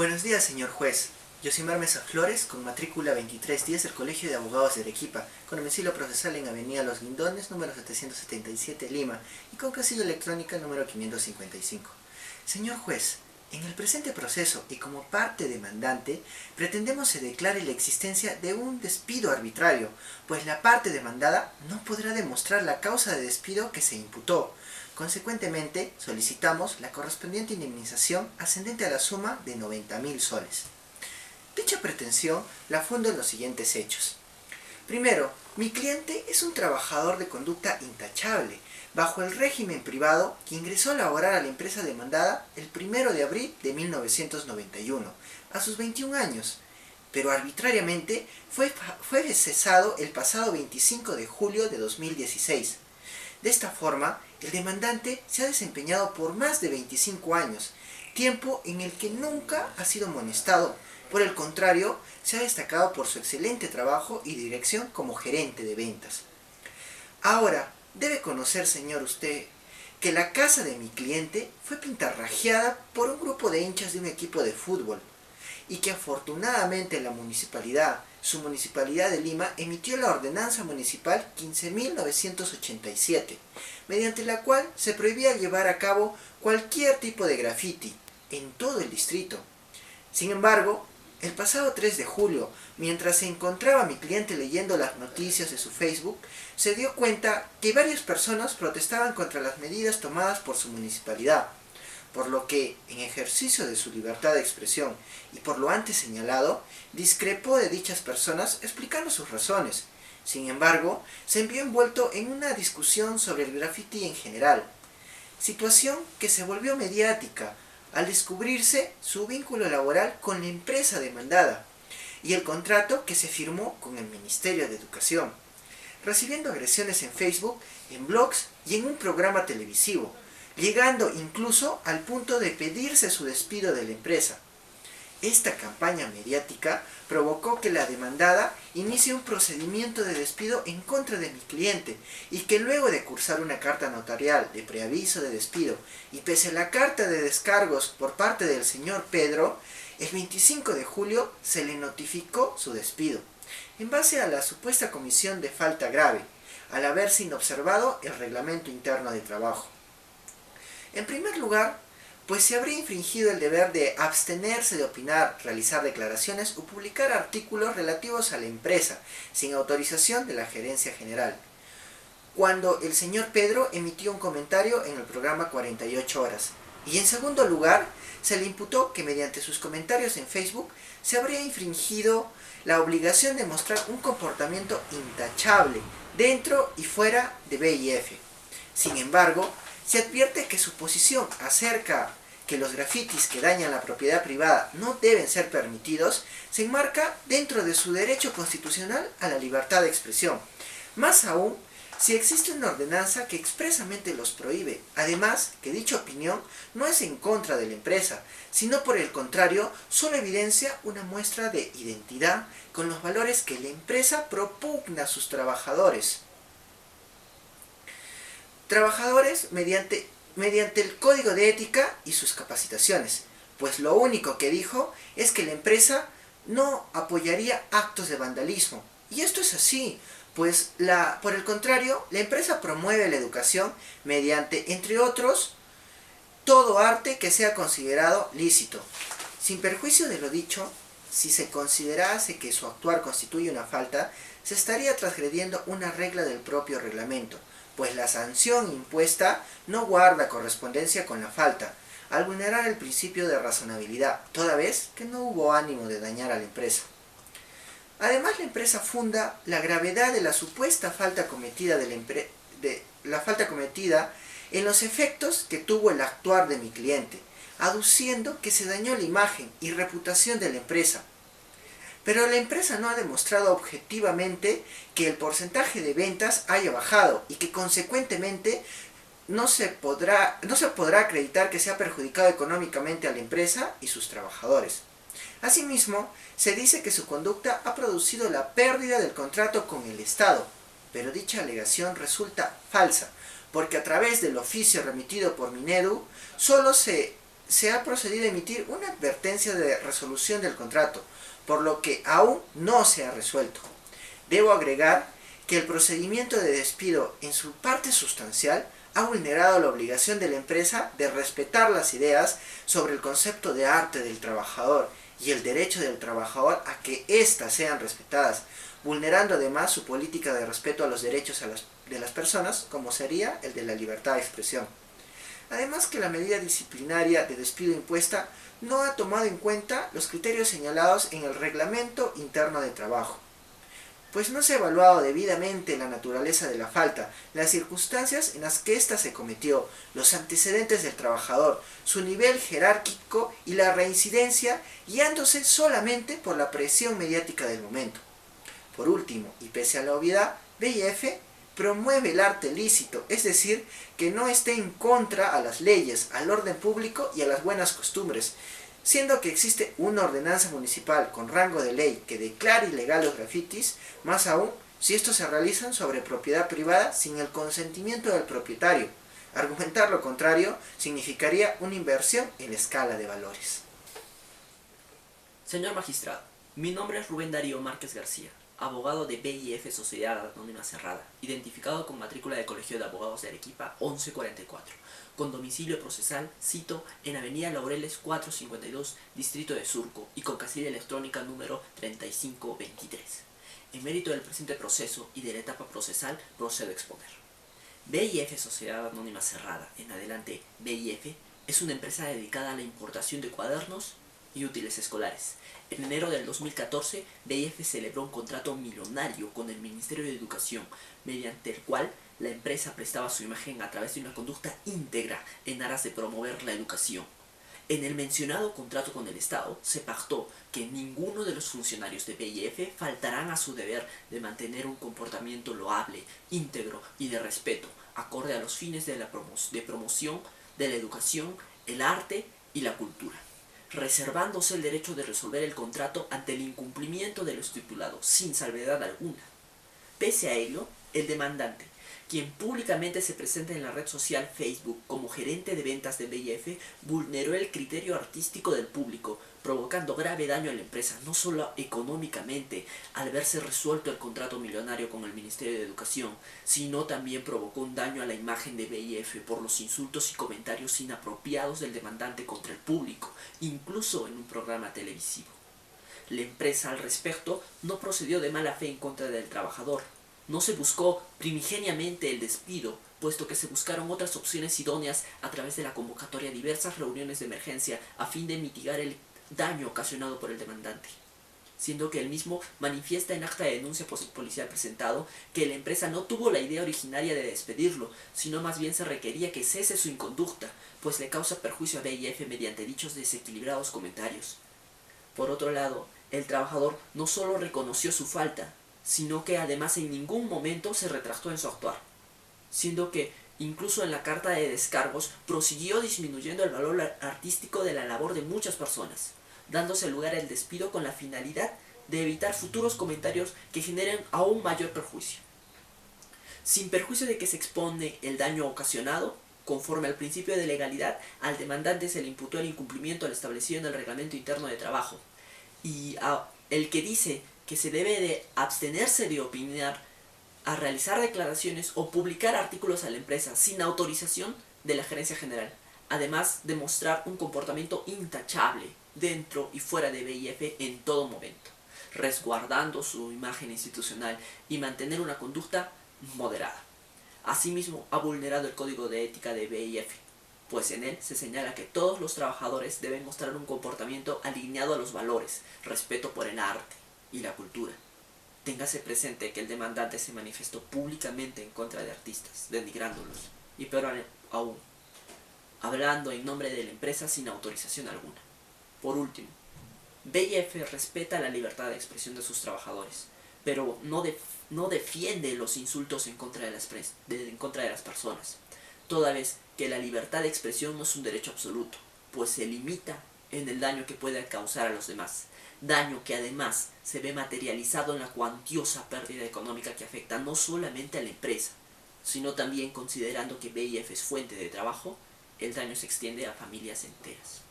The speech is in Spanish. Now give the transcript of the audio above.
Buenos días, señor juez. Yosimar Mesa Flores, con matrícula 2310 del Colegio de Abogados de Arequipa, con domicilio procesal en Avenida Los Guindones, número 777, Lima, y con casilla electrónica número 555. Señor juez, en el presente proceso y como parte demandante, pretendemos se declare la existencia de un despido arbitrario, pues la parte demandada no podrá demostrar la causa de despido que se imputó. Consecuentemente, solicitamos la correspondiente indemnización ascendente a la suma de 90.000 soles. Dicha pretensión la fundo en los siguientes hechos. Primero, mi cliente es un trabajador de conducta intachable, bajo el régimen privado, que ingresó a laborar a la empresa demandada el 1 de abril de 1991, a sus 21 años, pero arbitrariamente fue cesado el pasado 25 de julio de 2016. De esta forma, el demandante se ha desempeñado por más de 25 años, tiempo en el que nunca ha sido amonestado. Por el contrario, se ha destacado por su excelente trabajo y dirección como gerente de ventas. Ahora, debe conocer, señor, usted, que la casa de mi cliente fue pintarrajeada por un grupo de hinchas de un equipo de fútbol, y que afortunadamente su municipalidad de Lima, emitió la ordenanza municipal 15.987, mediante la cual se prohibía llevar a cabo cualquier tipo de graffiti en todo el distrito. Sin embargo, el pasado 3 de julio, mientras se encontraba mi cliente leyendo las noticias de su Facebook, se dio cuenta que varias personas protestaban contra las medidas tomadas por su municipalidad, por lo que, en ejercicio de su libertad de expresión y por lo antes señalado, discrepó de dichas personas explicando sus razones. Sin embargo, se vio envuelto en una discusión sobre el graffiti en general, situación que se volvió mediática al descubrirse su vínculo laboral con la empresa demandada y el contrato que se firmó con el Ministerio de Educación, recibiendo agresiones en Facebook, en blogs y en un programa televisivo, llegando incluso al punto de pedirse su despido de la empresa. Esta campaña mediática provocó que la demandada inicie un procedimiento de despido en contra de mi cliente y que luego de cursar una carta notarial de preaviso de despido y pese a la carta de descargos por parte del señor Pedro, el 25 de julio se le notificó su despido, en base a la supuesta comisión de falta grave, al haberse inobservado el reglamento interno de trabajo. En primer lugar, pues se habría infringido el deber de abstenerse de opinar, realizar declaraciones o publicar artículos relativos a la empresa, sin autorización de la gerencia general, cuando el señor Pedro emitió un comentario en el programa 48 horas. Y en segundo lugar, se le imputó que mediante sus comentarios en Facebook se habría infringido la obligación de mostrar un comportamiento intachable dentro y fuera de BIF. Sin embargo, se advierte que su posición acerca que los grafitis que dañan la propiedad privada no deben ser permitidos, se enmarca dentro de su derecho constitucional a la libertad de expresión. Más aún, si existe una ordenanza que expresamente los prohíbe. Además, que dicha opinión no es en contra de la empresa, sino por el contrario, solo evidencia una muestra de identidad con los valores que la empresa propugna a sus trabajadores. Mediante el código de ética y sus capacitaciones, pues lo único que dijo es que la empresa no apoyaría actos de vandalismo. Y esto es así, pues por el contrario, la empresa promueve la educación mediante, entre otros, todo arte que sea considerado lícito. Sin perjuicio de lo dicho, si se considerase que su actuar constituye una falta, se estaría transgrediendo una regla del propio reglamento, pues la sanción impuesta no guarda correspondencia con la falta, al vulnerar el principio de razonabilidad, toda vez que no hubo ánimo de dañar a la empresa. Además, la empresa funda la gravedad de la supuesta falta cometida en los efectos que tuvo el actuar de mi cliente, aduciendo que se dañó la imagen y reputación de la empresa. Pero la empresa no ha demostrado objetivamente que el porcentaje de ventas haya bajado y que consecuentemente no se podrá acreditar que se ha perjudicado económicamente a la empresa y sus trabajadores. Asimismo, se dice que su conducta ha producido la pérdida del contrato con el Estado, pero dicha alegación resulta falsa, porque a través del oficio remitido por Minedu solo se se ha procedido a emitir una advertencia de resolución del contrato, por lo que aún no se ha resuelto. Debo agregar que el procedimiento de despido en su parte sustancial ha vulnerado la obligación de la empresa de respetar las ideas sobre el concepto de arte del trabajador y el derecho del trabajador a que éstas sean respetadas, vulnerando además su política de respeto a los derechos de las personas, como sería el de la libertad de expresión. Además que la medida disciplinaria de despido impuesta no ha tomado en cuenta los criterios señalados en el Reglamento Interno de Trabajo, pues no se ha evaluado debidamente la naturaleza de la falta, las circunstancias en las que ésta se cometió, los antecedentes del trabajador, su nivel jerárquico y la reincidencia, guiándose solamente por la presión mediática del momento. Por último, y pese a la obviedad, BIF promueve el arte lícito, es decir, que no esté en contra a las leyes, al orden público y a las buenas costumbres, siendo que existe una ordenanza municipal con rango de ley que declara ilegal los grafitis, más aún si estos se realizan sobre propiedad privada sin el consentimiento del propietario. Argumentar lo contrario significaría una inversión en la escala de valores. Señor magistrado, mi nombre es Rubén Darío Márquez García, abogado de BIF Sociedad Anónima Cerrada, identificado con matrícula de Colegio de Abogados de Arequipa 1144, con domicilio procesal, cito, en Avenida Laureles 452, Distrito de Surco, y con casilla electrónica número 3523. En mérito del presente proceso y de la etapa procesal, procedo a exponer. BIF Sociedad Anónima Cerrada, en adelante BIF, es una empresa dedicada a la importación de cuadernos y útiles escolares. En enero del 2014, BIF celebró un contrato millonario con el Ministerio de Educación, mediante el cual la empresa prestaba su imagen a través de una conducta íntegra en aras de promover la educación. En el mencionado contrato con el Estado, se pactó que ninguno de los funcionarios de BIF faltarán a su deber de mantener un comportamiento loable, íntegro y de respeto, acorde a los fines de promoción de la educación, el arte y la cultura, reservándose el derecho de resolver el contrato ante el incumplimiento de lo estipulado, sin salvedad alguna. Pese a ello, el demandante, quien públicamente se presenta en la red social Facebook como gerente de ventas de BIF, vulneró el criterio artístico del público, provocando grave daño a la empresa, no solo económicamente, al verse resuelto el contrato millonario con el Ministerio de Educación, sino también provocó un daño a la imagen de BIF por los insultos y comentarios inapropiados del demandante contra el público, incluso en un programa televisivo. La empresa al respecto no procedió de mala fe en contra del trabajador. No se buscó primigeniamente el despido, puesto que se buscaron otras opciones idóneas a través de la convocatoria a diversas reuniones de emergencia a fin de mitigar el daño ocasionado por el demandante, siendo que el mismo manifiesta en acta de denuncia policial presentado que la empresa no tuvo la idea originaria de despedirlo, sino más bien se requería que cese su inconducta, pues le causa perjuicio a BIF mediante dichos desequilibrados comentarios. Por otro lado, el trabajador no solo reconoció su falta, sino que además en ningún momento se retractó en su actuar, siendo que incluso en la carta de descargos prosiguió disminuyendo el valor artístico de la labor de muchas personas, dándose lugar al despido con la finalidad de evitar futuros comentarios que generen aún mayor perjuicio. Sin perjuicio de que se expone el daño ocasionado, conforme al principio de legalidad, al demandante se le imputó el incumplimiento al establecido en el Reglamento Interno de Trabajo, y el que dice que se debe de abstenerse de opinar, a realizar declaraciones o publicar artículos a la empresa sin autorización de la Gerencia General, además de mostrar un comportamiento intachable dentro y fuera de BIF en todo momento, resguardando su imagen institucional y mantener una conducta moderada. Asimismo, ha vulnerado el Código de Ética de BIF, pues en él se señala que todos los trabajadores deben mostrar un comportamiento alineado a los valores, respeto por el arte y la cultura. Téngase presente que el demandante se manifestó públicamente en contra de artistas, denigrándolos, y peor aún, hablando en nombre de la empresa sin autorización alguna. Por último, BIF respeta la libertad de expresión de sus trabajadores, pero no defiende los insultos en contra de las personas, toda vez que la libertad de expresión no es un derecho absoluto, pues se limita en el daño que puede causar a los demás, daño que además se ve materializado en la cuantiosa pérdida económica que afecta no solamente a la empresa, sino también, considerando que BIF es fuente de trabajo, el daño se extiende a familias enteras.